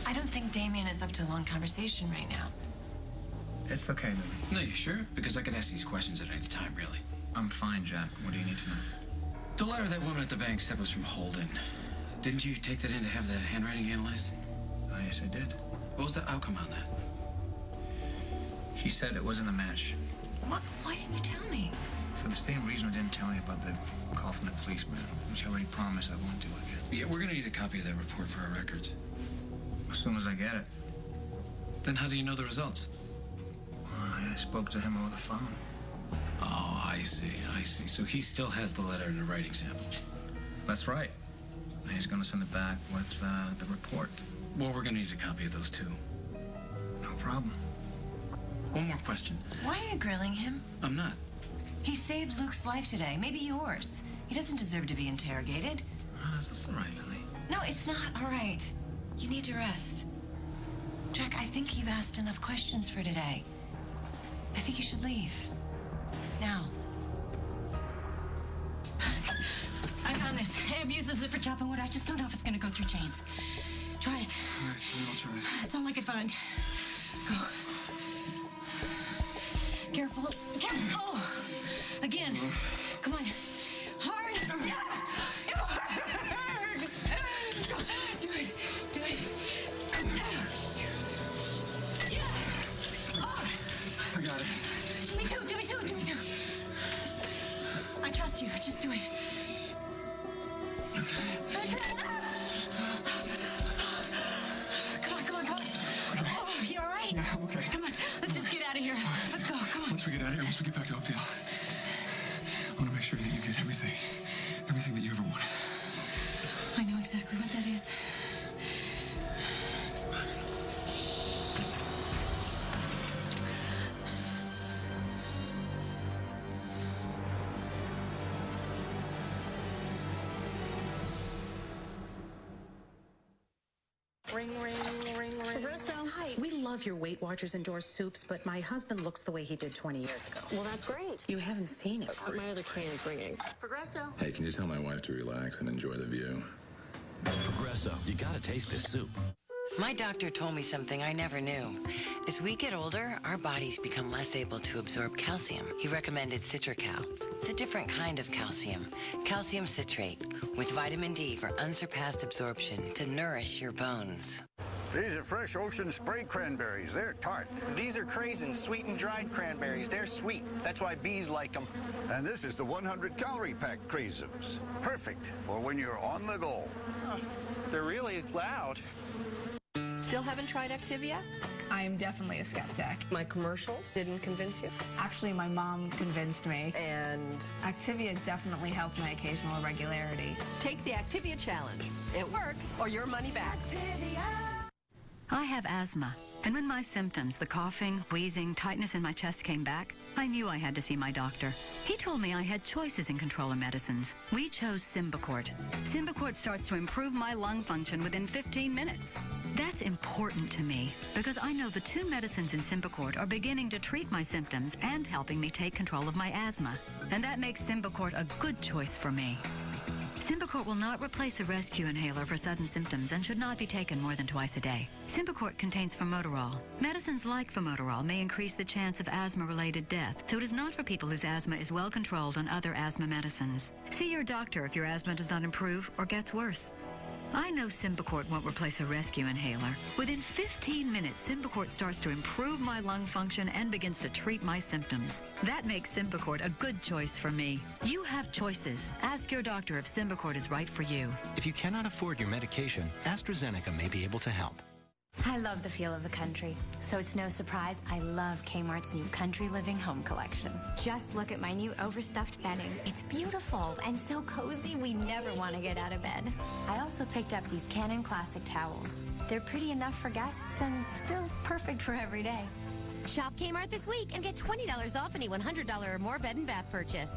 I don't think Damien is up to a long conversation right now. It's okay, Lily. No, you sure? Because I could ask these questions at any time, really. I'm fine, Jack. What do you need to know? The letter that woman at the bank said was from Holden. Didn't you take that in to have the handwriting analyzed? Yes, I did. What was the outcome on that? He said it wasn't a match. What? Why didn't you tell me? For the same reason I didn't tell you about the call from the policeman, which I already promised I won't do again. Yeah, we're gonna need a copy of that report for our records. As soon as I get it. Then how do you know the results? Well, I spoke to him over the phone. Oh, I see. So he still has the letter and the writing sample. That's right. He's gonna send it back with the report. Well, we're gonna need a copy of those too. No problem. One more question. Why are you grilling him? I'm not. He saved Luke's life today, maybe yours. He doesn't deserve to be interrogated. That's all right, Lily. No, it's not all right. You need to rest. Jack, I think you've asked enough questions for today. I think you should leave. Now. I found this. Ab uses it for chopping wood. I just don't know if it's going to go through chains. Try it. All right, I'll try it. That's all I could find. Go. Careful. Careful. Oh. Again. Come on. Hard. It works. Do it. Do it. I got it. Do me too. Do me too. Do me too. I trust you. Just do it. Come on. Oh, you all right? Yeah, I'm okay. Come on. Let's just get out of here. Let's go. Come on. Once we get out of here, once we get back to Oakdale, I want to make sure that you get everything that you ever wanted. I know exactly what that is. Ring. Progresso. Hi. We love your Weight Watchers endorsed soups, but my husband looks the way he did 20 years ago. Well, that's great. You haven't seen it. My other can's ringing. Progresso. Hey, can you tell my wife to relax and enjoy the view? Progresso, you gotta taste this soup. My doctor told me something I never knew. As we get older, our bodies become less able to absorb calcium. He recommended Citracal. It's a different kind of calcium. Calcium citrate with vitamin D for unsurpassed absorption to nourish your bones. These are fresh ocean spray cranberries. They're tart. These are craisins, sweet and dried cranberries. They're sweet. That's why bees like them. And this is the 100-calorie pack craisins. Perfect for when you're on the go. They're really loud. Still haven't tried Activia? I'm definitely a skeptic. My commercials didn't convince you? Actually, my mom convinced me. And Activia definitely helped my occasional irregularity. Take the Activia challenge. It works, or your money back. Activia. I have asthma, and when my symptoms, the coughing, wheezing, tightness in my chest came back, I knew I had to see my doctor. He told me I had choices in controller medicines. We chose Symbicort. Symbicort starts to improve my lung function within 15 minutes. That's important to me because I know the two medicines in Symbicort are beginning to treat my symptoms and helping me take control of my asthma. And that makes Symbicort a good choice for me. Symbicort will not replace a rescue inhaler for sudden symptoms and should not be taken more than twice a day. Symbicort contains formoterol. Medicines like formoterol may increase the chance of asthma-related death, so it is not for people whose asthma is well controlled on other asthma medicines. See your doctor if your asthma does not improve or gets worse. I know Symbicort won't replace a rescue inhaler. Within 15 minutes, Symbicort starts to improve my lung function and begins to treat my symptoms. That makes Symbicort a good choice for me. You have choices. Ask your doctor if Symbicort is right for you. If you cannot afford your medication, AstraZeneca may be able to help. I love the feel of the country, so it's no surprise I love Kmart's new Country Living Home Collection. Just look at my new overstuffed bedding. It's beautiful and so cozy we never want to get out of bed. I also picked up these Canon Classic towels. They're pretty enough for guests and still perfect for every day. Shop Kmart this week and get $20 off any $100 or more bed and bath purchase.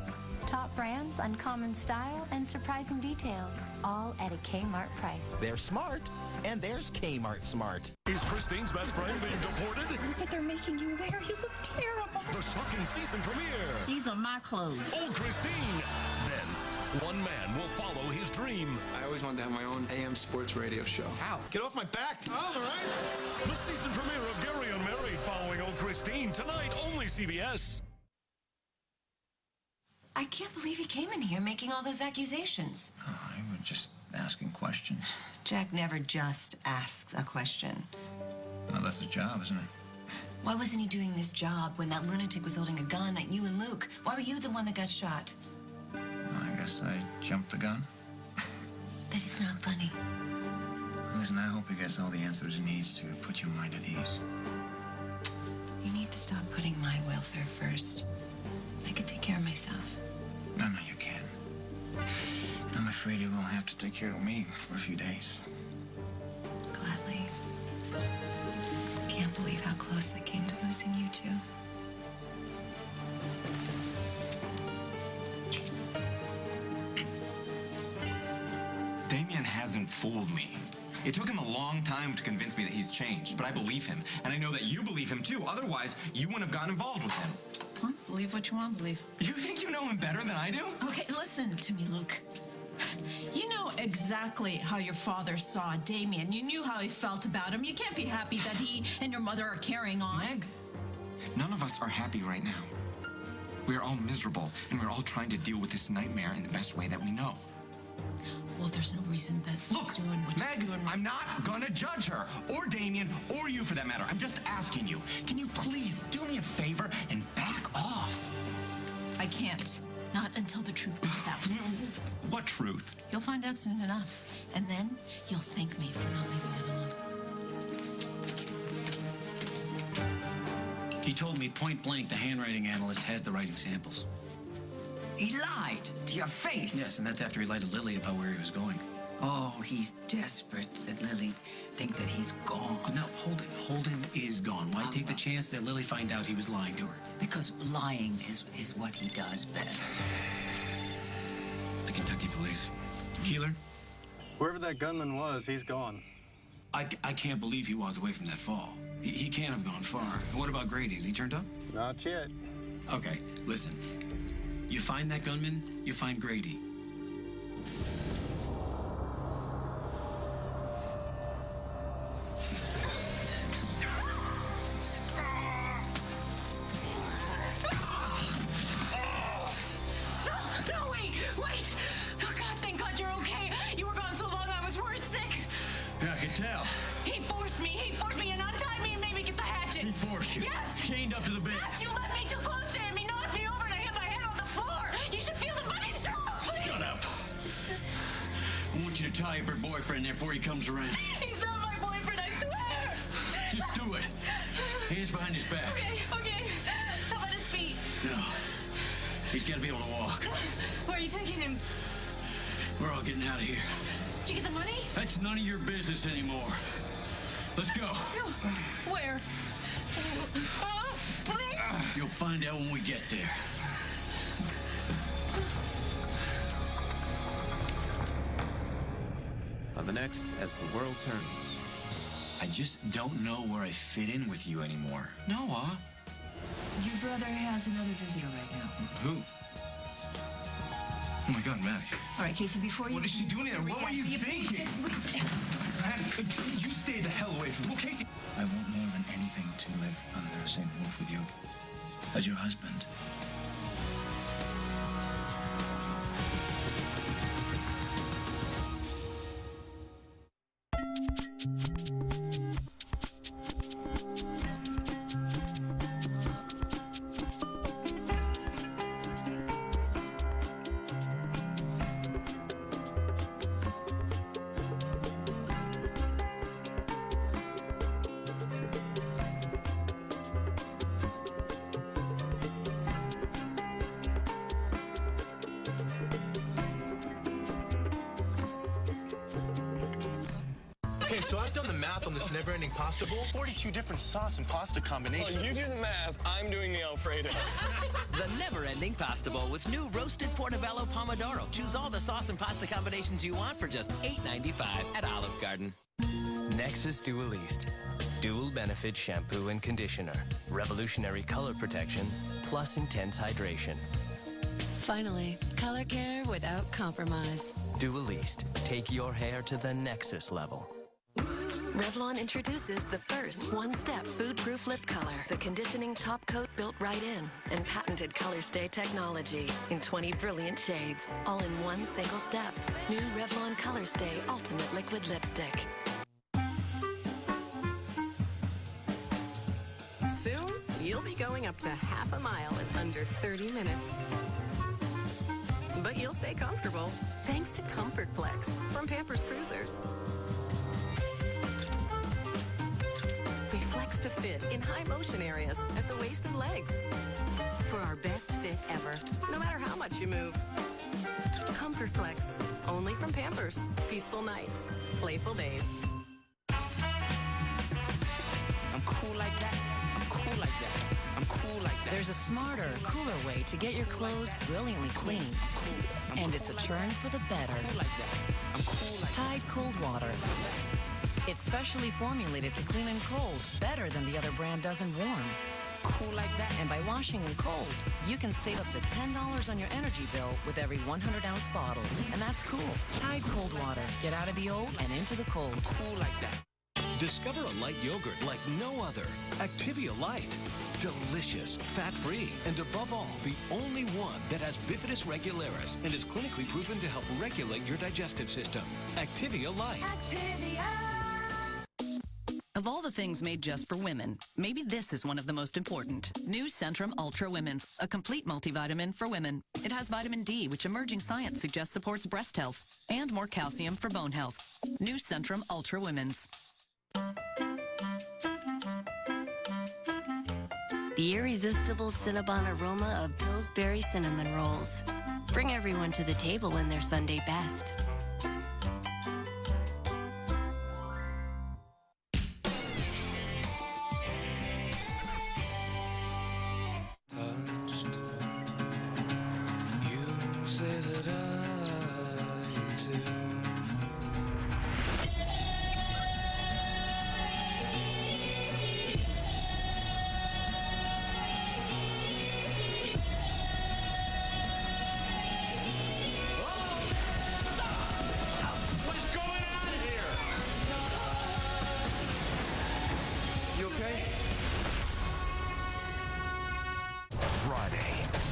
Top brands, uncommon style, and surprising details, all at a Kmart price. They're smart, and there's Kmart Smart. Is Christine's best friend being deported? Look what they're making you wear. You look terrible. The shocking season premiere. These are my clothes. Oh, Christine. Then, one man will follow his dream. I always wanted to have my own AM sports radio show. Ow. Get off my back, Tom, all right? The season premiere of Gary Unmarried following Oh, Christine tonight, only CBS. I can't believe he came in here making all those accusations. Oh, I was just asking questions. Jack never just asks a question. Well, that's a job, isn't it? Why wasn't he doing this job when that lunatic was holding a gun at you and Luke? Why were you the one that got shot? Well, I guess I jumped the gun. That is not funny. Listen, I hope he gets all the answers he needs to put your mind at ease. You need to stop putting my welfare first. I can take care of myself. I know you can. I'm afraid you will have to take care of me for a few days. Gladly. Can't believe how close I came to losing you two. Damien hasn't fooled me. It took him a long time to convince me that he's changed, but I believe him. And I know that you believe him too. Otherwise, you wouldn't have gotten involved with him. Huh? Believe what you want to believe. You think you know him better than I do? Okay, listen to me, Luke. You know exactly how your father saw Damien. You knew how he felt about him. You can't be happy that he and your mother are carrying on. Meg, none of us are happy right now. We're all miserable, and we're all trying to deal with this nightmare in the best way that we know. Well, there's no reason that she's doing what she's doing. I'm not gonna judge her, or Damien, or you for that matter. I'm just asking you, can you please do me a favor and back off? I can't. Not until the truth comes out. What truth? You'll find out soon enough. And then you'll thank me for not leaving it alone. He told me point blank the handwriting analyst has the writing samples. He lied to your face. Yes, and that's after he lied to Lily about where he was going. Oh, he's desperate that Lily think that he's gone. No, Holden. Holden is gone. Why take the chance that Lily find out he was lying to her? Because lying is what he does best. The Kentucky police. Keeler? Wherever that gunman was, he's gone. I can't believe he walked away from that fall. He can't have gone far. And what about Grady? Has he turned up? Not yet. Okay, listen. You find that gunman, you find Grady. No, wait! Oh, God, thank God you're okay. You were gone so long I was worried sick. Yeah, I can tell. He forced me and untied me and made me get the hatchet. He forced you? Yes! Chained up to the bed? Yes, you left me too close to him. He knocked me over and I hit my head on the floor. You should feel the money through. Shut up. I want you to tie up her boyfriend there before he comes around. He's not my boyfriend, I swear. Just do it. Hands behind his back. Okay. How about his feet? No. He's got to be able to walk. Where are you taking him? We're all getting out of here. Did you get the money? That's none of your business anymore. Let's go. Where? You'll find out when we get there. On the next, As the World Turns. I just don't know where I fit in with you anymore. Noah. Your brother has another visitor right now. Who? Oh my God, Maddie. All right, Casey, before you... What is she doing there? What were you thinking? You stay the hell away from me. Well, Casey... I want more than anything to live under the same roof with you as your husband. Okay, so I've done the math on this never-ending pasta bowl. 42 different sauce and pasta combinations. Oh, you do the math. I'm doing the Alfredo. The never-ending pasta bowl with new roasted portobello pomodoro. Choose all the sauce and pasta combinations you want for just $8.95 at Olive Garden. Nexus Dualiste. Dual benefit shampoo and conditioner. Revolutionary color protection, plus intense hydration. Finally, color care without compromise. Dualiste. Take your hair to the Nexus level. Revlon introduces the first one-step food-proof lip color. The conditioning top coat built right in and patented color stay technology in 20 brilliant shades. All in one single step. New Revlon Color Stay Ultimate Liquid Lipstick. Soon, you'll be going up to half a mile in under 30 minutes. But you'll stay comfortable thanks to Comfort Flex from Pampers Cruisers. They flex to fit in high motion areas at the waist and legs. For our best fit ever, no matter how much you move. Comfort Flex, only from Pampers. Peaceful nights, playful days. I'm cool like that. I'm cool like that. I'm cool like that. There's a smarter, cooler way to get your clothes brilliantly clean. And it's a churn for the better. Tide Cold Water. It's specially formulated to clean in cold better than the other brand does in warm. Cool like that. And by washing in cold, you can save up to $10 on your energy bill with every 100-ounce bottle. And that's cool. Tide Cold Water. Get out of the old and into the cold. Cool like that. Discover a light yogurt like no other. Activia Light. Delicious, fat-free, and above all, the only one that has bifidus regularis and is clinically proven to help regulate your digestive system. Activia Light. Of all the things made just for women, maybe this is one of the most important. New Centrum Ultra Women's, a complete multivitamin for women. It has vitamin D, which emerging science suggests supports breast health, and more calcium for bone health. New Centrum Ultra Women's. The irresistible Cinnabon aroma of Pillsbury cinnamon rolls. Bring everyone to the table in their Sunday best.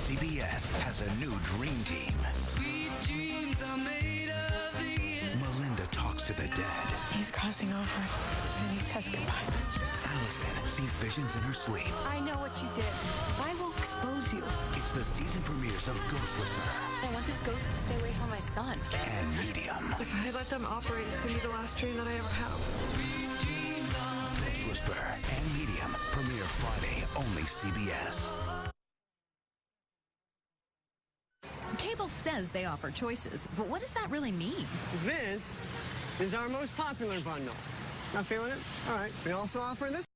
CBS has a new dream team. Sweet dreams are made of the Melinda talks to the dead. He's crossing over, and he says goodbye. Allison sees visions in her sleep. I know what you did. I will expose you. It's the season premieres of Ghost Whisperer. I want this ghost to stay away from my son. And Medium. If I let them operate, it's going to be the last dream that I ever have. Ghost Whisperer and Medium premiere Friday, only CBS. Cable says they offer choices, but what does that really mean? This is our most popular bundle. Not feeling it? All right. We also offer this.